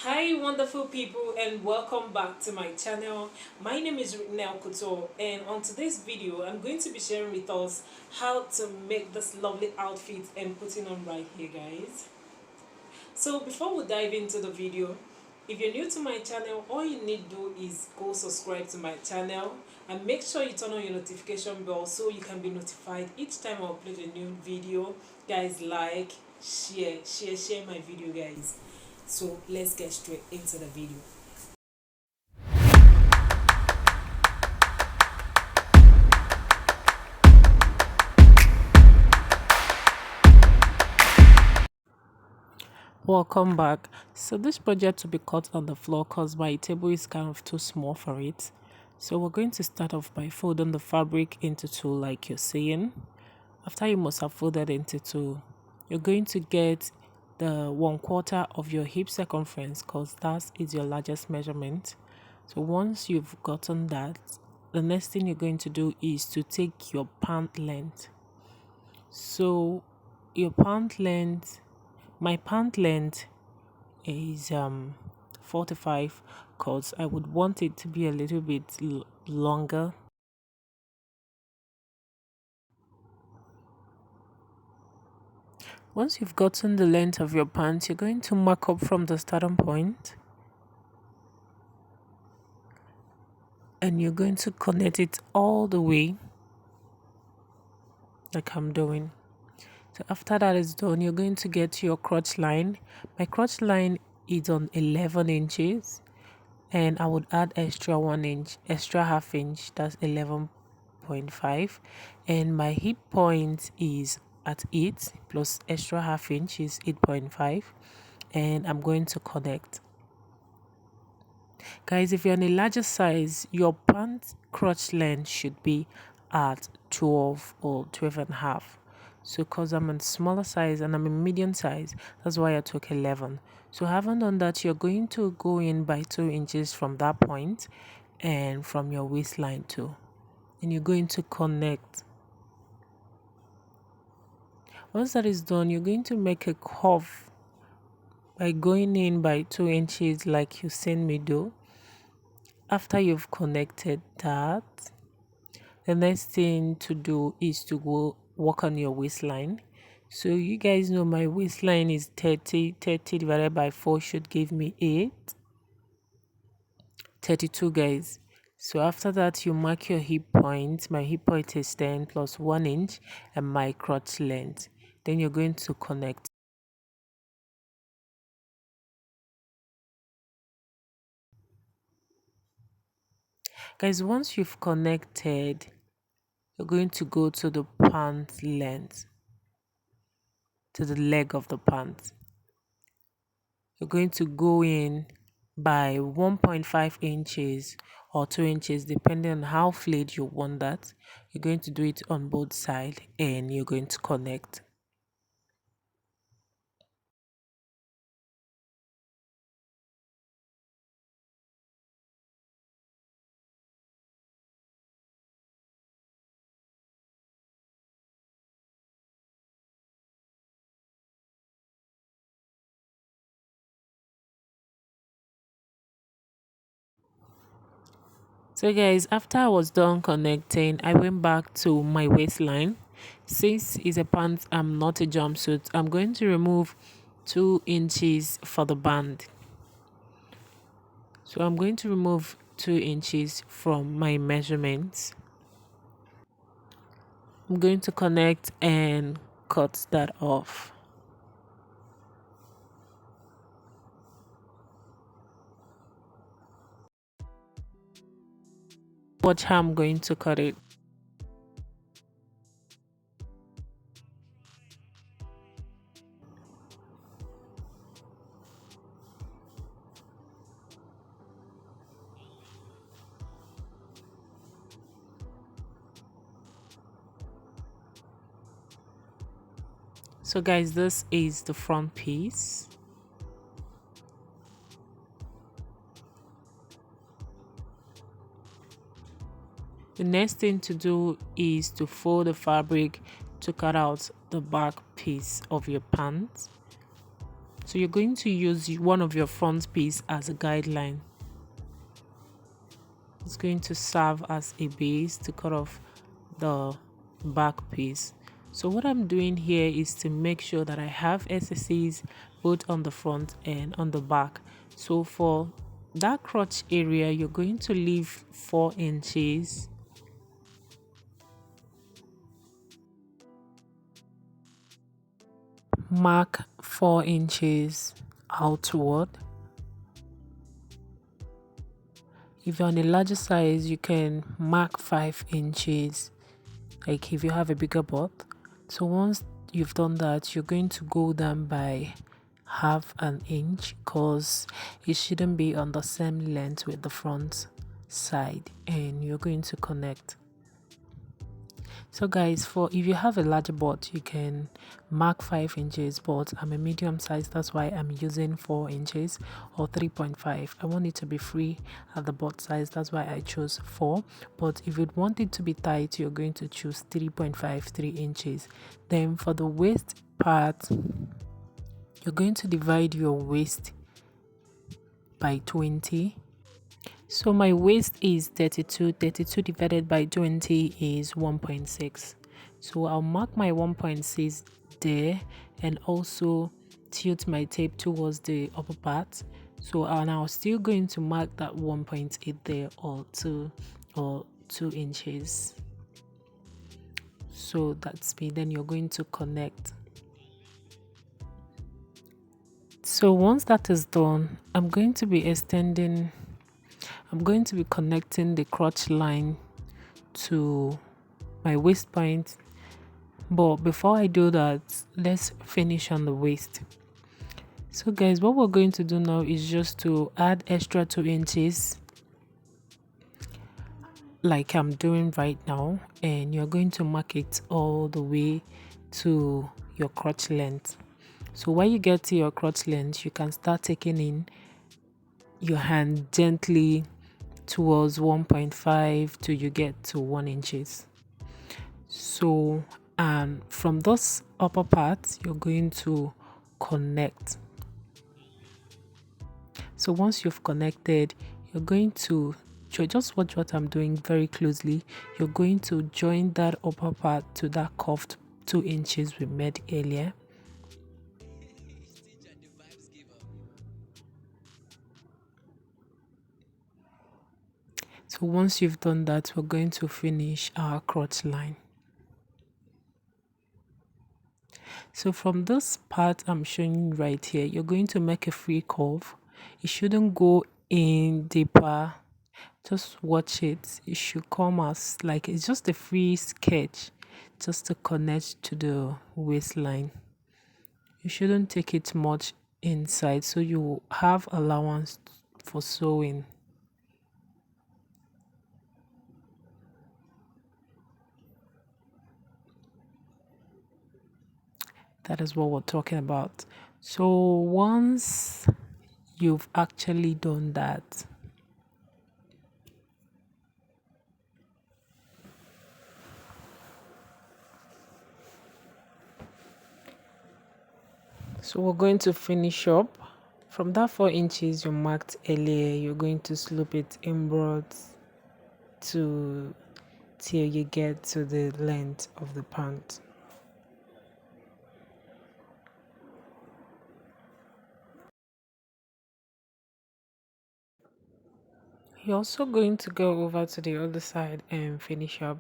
Hi wonderful people and welcome back to my channel. My name is Rinel Couture, and on today's video I'm going to be sharing with us how to make this lovely outfit and putting on right here, guys. So before we dive into the video, if you're new to my channel, all you need to do is go subscribe to my channel and make sure you turn on your notification bell so you can be notified each time I upload a new video. Guys, like, share my video, guys. So let's get straight into the video. Welcome back. So this project will be cut on the floor because my table is kind of too small for it. So we're going to start off by folding the fabric into two like you're seeing. After you must have folded into two, you're going to get the 1/4 of your hip circumference because that is your largest measurement. So once you've gotten that, the next thing you're going to do is to take your pant length. So your pant length, my pant length is 45 because I would want it to be a little bit longer. Once you've gotten the length of your pants, you're going to mark up from the starting point and you're going to connect it all the way like I'm doing. So after that is done, you're going to get your crotch line. My crotch line is on 11 inches and I would add extra 1 inch, extra half inch, that's 11.5, and my hip point is at 8 plus extra half inch is 8.5, and I'm going to connect. Guys, if you're in a larger size, your pant crotch length should be at 12 or 12 and a half. So because I'm a smaller size and I'm a medium size, that's why I took 11. So having done that, you're going to go in by 2 inches from that point and from your waistline too, and you're going to connect. Once that is done, you're going to make a curve by going in by 2 inches like you seen me do. After you've connected that, the next thing to do is to go work on your waistline. So you guys know my waistline is 30 divided by 4 should give me 32, guys. So after that, you mark your hip point. My hip point is 10 plus 1 inch and my crotch length. Then you're going to connect. Guys, once you've connected, you're going to go to the pant length, to the leg of the pant. You're going to go in by 1.5 inches or 2 inches depending on how flayed you want that. You're going to do it on both sides and you're going to connect. So guys, after I was done connecting, I went back to my waistline. Since it's a pant, I'm not a jumpsuit, I'm going to remove 2 inches for the band. So I'm going to remove 2 inches from my measurements. I'm going to connect and cut that off. Watch how I'm going to cut it. So guys, this is the front piece. The next thing to do is to fold the fabric to cut out the back piece of your pants. So So you're going to use one of your front piece as a guideline. It's going to serve as a base to cut off the back piece. So what I'm doing here is to make sure that I have SSAs both on the front and on the back. So for that crotch area, you're going to leave 4 inches. Mark 4 inches outward. If you're on a larger size, you can mark 5 inches, like if you have a bigger butt. So once you've done that, you're going to go down by half an inch because it shouldn't be on the same length with the front side, and you're going to connect. So guys, for if you have a larger butt, you can mark 5 inches, but I'm a medium size, that's why I'm using 4 inches or 3.5. I want it to be free at the butt size, that's why I chose 4. But if you want it to be tight, you're going to choose 3.5, 3 inches. Then for the waist part, you're going to divide your waist by 20. So my waist is 32. 32 divided by 20 is 1.6. So I'll mark my 1.6 there and also tilt my tape towards the upper part. So I'll still going to mark that 1.8 there, or 2 inches. So that's me. Then you're going to connect. So once that is done, I'm going to be connecting the crotch line to my waist point. But before I do that, let's finish on the waist. So guys, what we're going to do now is just to add extra 2 inches like I'm doing right now, and you're going to mark it all the way to your crotch length. So when you get to your crotch length, you can start taking in your hand gently towards 1.5 till you get to 1 inches. So and from this upper part, you're going to connect. So once you've connected, you're going to just watch what I'm doing very closely. You're going to join that upper part to that curved 2 inches we made earlier. So once you've done that, we're going to finish our crotch line. So from this part I'm showing you right here, you're going to make a free curve. It shouldn't go in deeper. Just watch it. It should come as like it's just a free sketch, just to connect to the waistline. You shouldn't take it much inside, so you have allowance for sewing. That is what we're talking about. So once you've actually done that, so we're going to finish up from that 4 inches you marked earlier. You're going to slope it inwards till you get to the length of the pant. You're also going to go over to the other side and finish up.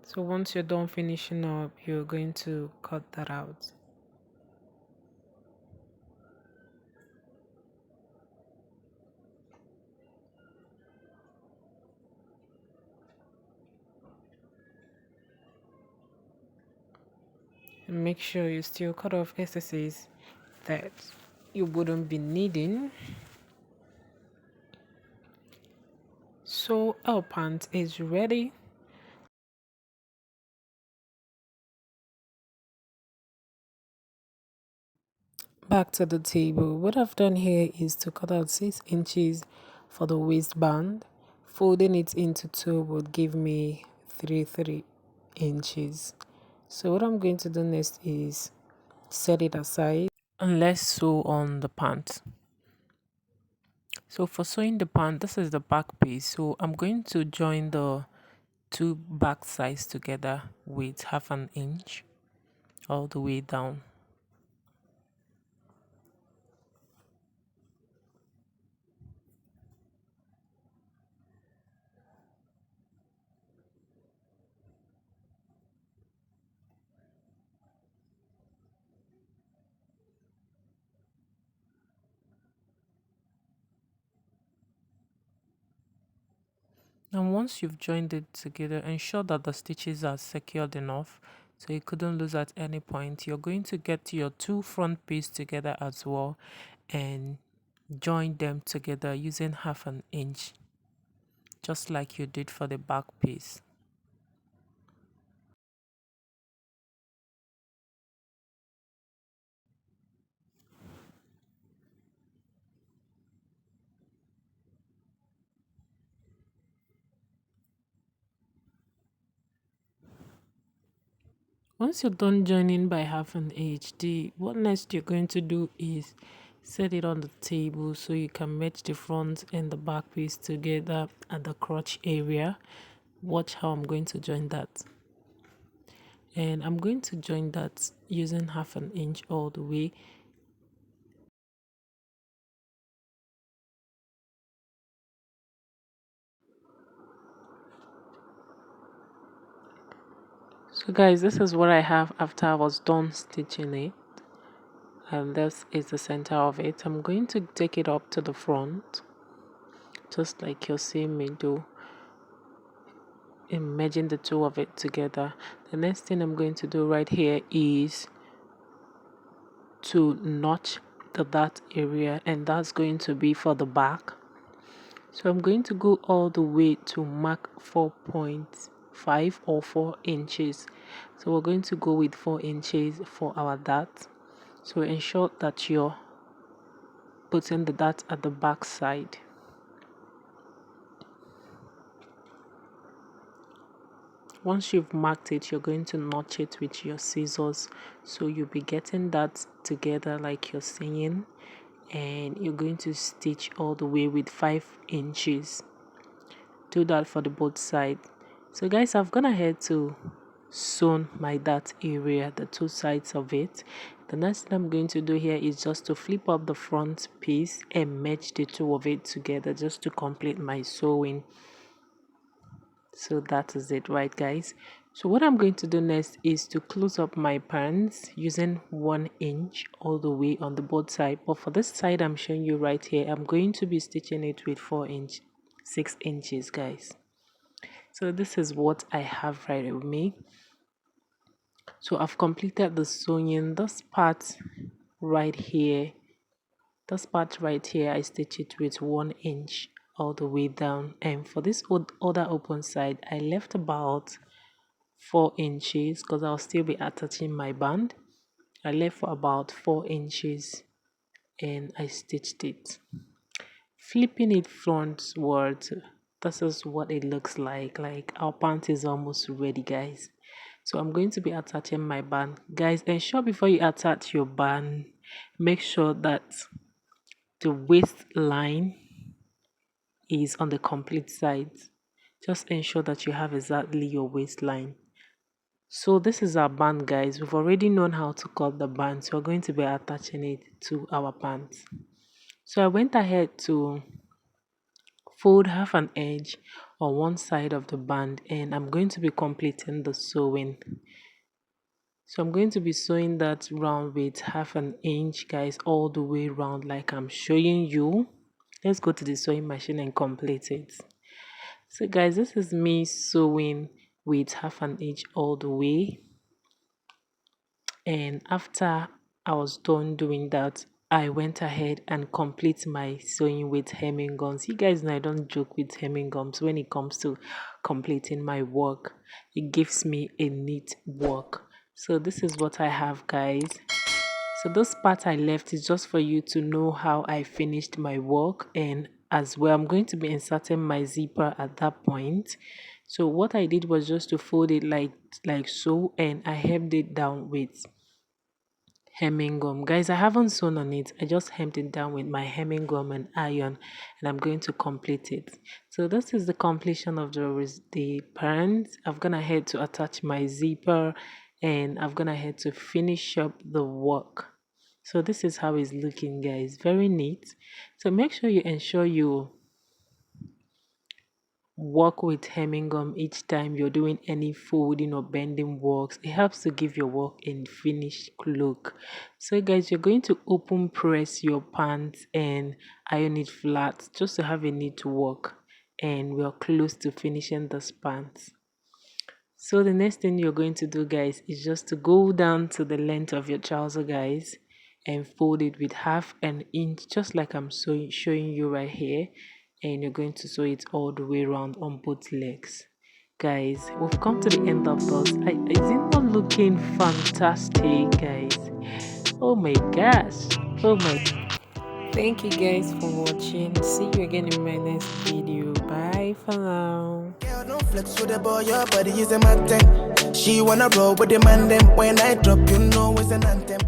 So once you're done finishing up, you're going to cut that out. And make sure you still cut off excesses that you wouldn't be needing. So our pant is ready. Back to the table. What I've done here is to cut out 6 inches for the waistband. Folding it into two would give me 3 inches. So what I'm going to do next is set it aside and let's sew on the pant. So for sewing the pant, this is the back piece. So I'm going to join the two back sides together with half an inch all the way down. And once you've joined it together, ensure that the stitches are secured enough so you couldn't lose at any point. You're going to get your two front pieces together as well and join them together using half an inch, just like you did for the back piece. Once you're done joining by half an inch, what next you're going to do is set it on the table so you can match the front and the back piece together at the crotch area. Watch how I'm going to join that. And I'm going to join that using half an inch all the way. So guys, this is what I have after I was done stitching it, and this is the center of it. I'm going to take it up to the front just like you're seeing me do, in merging the two of it together. The next thing I'm going to do right here is to notch the dart area, and that's going to be for the back. So I'm going to go all the way to mark 4.5 or 4 inches. So we're going to go with 4 inches for our dart. So ensure that you're putting the dart at the back side. Once you've marked it, you're going to notch it with your scissors. So you'll be getting that together like you're seeing, and you're going to stitch all the way with 5 inches. Do that for the both sides. So guys, I've gone ahead to sew my dart area, the two sides of it. The next thing I'm going to do here is just to flip up the front piece and match the two of it together just to complete my sewing. So that is it, right guys? So what I'm going to do next is to close up my pants using 1 inch all the way on the both side. But for this side I'm showing you right here, I'm going to be stitching it with 6 inches, guys. So this is what I have right with me. So I've completed the sewing. This part right here, I stitch it with 1 inch all the way down, and for this other open side I left about 4 inches because I'll still be attaching my band. I left for about 4 inches and I stitched it. Flipping it frontwards, this is what it looks like our pant is almost ready, guys. So I'm going to be attaching my band. Guys, ensure before you attach your band, make sure that the waistline is on the complete side. Just ensure that you have exactly your waistline. So this is our band, guys. We've already known how to cut the band, so we're going to be attaching it to our pants. So I went ahead to fold half an edge on one side of the band, and I'm going to be completing the sewing. So I'm going to be sewing that round with half an inch, guys, all the way around like I'm showing you. Let's go to the sewing machine and complete it. So guys, this is me sewing with half an inch all the way, and after I was done doing that, I went ahead and complete my sewing with hemming gums. You guys know I don't joke with hemming gums when it comes to completing my work. It gives me a neat work. So this is what I have, guys. So this part I left is just for you to know how I finished my work, and as well I'm going to be inserting my zipper at that point So what I did was just to fold it like so, and I hemmed it down with hemming gum. Guys, I haven't sewn on it. I just hemmed it down with my hemming gum and iron, and I'm going to complete it. So this is the completion of the pants. I've gone ahead to attach my zipper, and I've gone ahead to finish up the work. So this is how it's looking, guys. Very neat. So make sure you ensure you work with hemming gum each time you're doing any folding or bending works. It helps to give your work a finished look. So guys, you're going to open press your pants and iron it flat just to have a neat work, and we're close to finishing this pants. So the next thing you're going to do, guys, is just to go down to the length of your trouser, guys, and fold it with 1/2 inch, just like I'm showing you right here. And you're going to sew it all the way around on both legs. Guys, we've come to the end of this. Is it not looking fantastic, guys? Oh my gosh. Oh my. Thank you guys for watching. See you again in my next video. Bye for now. Girl, don't flex with the boy, your body is a magnet. She wanna roll with the man, them when I drop, you know it's an anthem.